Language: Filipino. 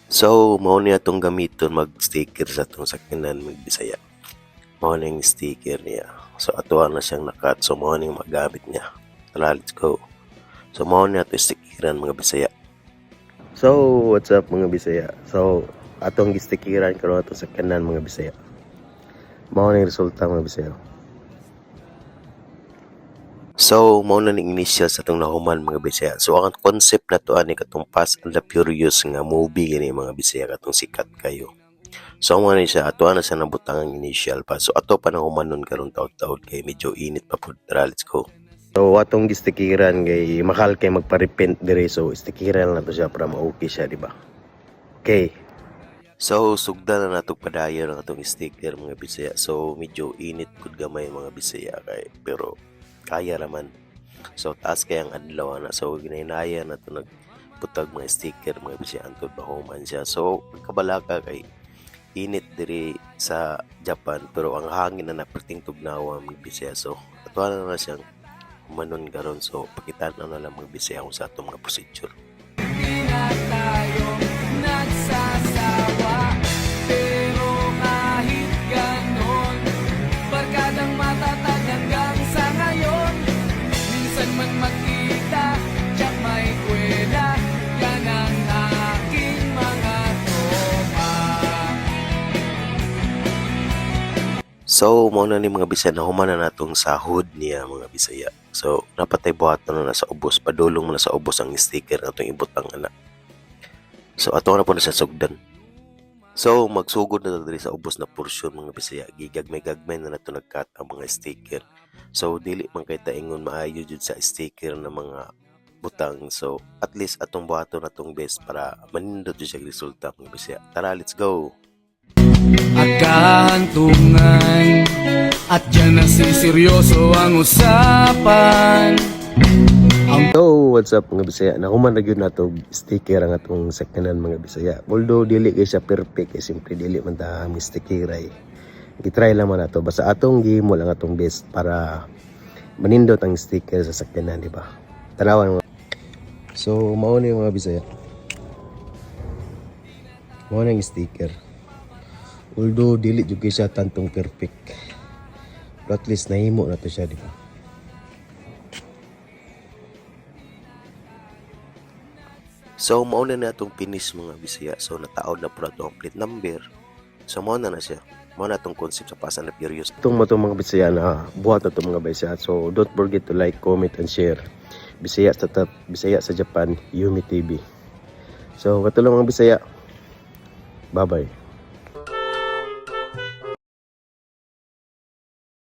So, mao ni atong gamiton mag-sticker sa atong sakyanan mag Bisaya. Mao na yung sticker niya. So, ato na siyang nakat. So, mao na yung magamit niya. Tara, let's go. So, mao ni ato stickeran mga Bisaya. So, what's up mga Bisaya? So, atong gistickeran karon ato sakyanan mga Bisaya. Mao na yung resulta mga Bisaya. So, mao na ning initial sa atong nahuman mga Bisaya. So, ang concept na to ani katong Fast and the Furious nga movie gani mga Bisaya katong sikat kayo. So, mo ni siya ato na sa nabutang ang initial pa. So, ato pa nang humanon karon taud-taud kay medyo init pa pud. Tara, let's go. So, atong gistikiran kay mahal kay magpa-repent dire. So, stikiran na to siya para ma-okay siya, di ba? Okay. So, sugdan na nato padayon ang atong sticker mga Bisaya. So, medyo init pud gamay mga Bisaya kay pero kaya raman. So, taas kay ang adlaw na. So, ginahinayan na to nagputag mga sticker mga Bisaya antod bahuman siya. So, kabalaka kay init diri sa Japan pero ang hangin na naperting tugnawa mga Bisaya. So, ato na siyang humanon karon. So, pakitaan na lang mga Bisaya kung sa atong mga procedure. Hindi na tayo nagsasawa, pero kahit ganon, barkadang matatag hanggang sa ngayon. Minsan man magkita, tiyak may kwela, yan ang aking mga tropa. So, mao na ni mga Bisaya na human na natong sahod niya mga Bisaya. So, napatay buhaton na sa ubos. Padulong mo na sa ubos ang sticker na itong ibutang anak. So, ato na po na sa sugdan. So, magsugod na diri sa ubos na porsyon mga Bisaya. Gigagmay-gagmay na nato nagkat ang mga sticker. So, dili man kay taingon maayo jud sa sticker na mga butang. So, at least atong buhaton natong best para manindot jud siya resulta mga Bisaya. Tara, let's go! Agkahantungan at dyan na seryoso ang usapan. So, what's up mga Bisaya? Nahuman na gyud nato sticker ang atong sakyanan mga Bisaya. Although dili kay siya perfect, kay simply dili man ta ang sticker ay. Gitry lang man nato basta atong gihimo lang atong best para manindot ang sticker sa sakyanan, di ba? Tanawan mo. So, mao ni mga Bisaya. Mao na ang sticker. Although dili jud kay siya tantong perfect. But at least nahimo na to siya, di ba? So, mauna na itong finish mga Bisaya. So, nataod na po na itong plate number. So, mauna na siya. Mauna itong concept sa Fast and the Furious. Itong mga Bisaya na buhat na itong mga Bisaya. So, don't forget to like, comment, and share. Bisaya sa Japan, Yumi TV. So, katulong mga Bisaya. Bye-bye.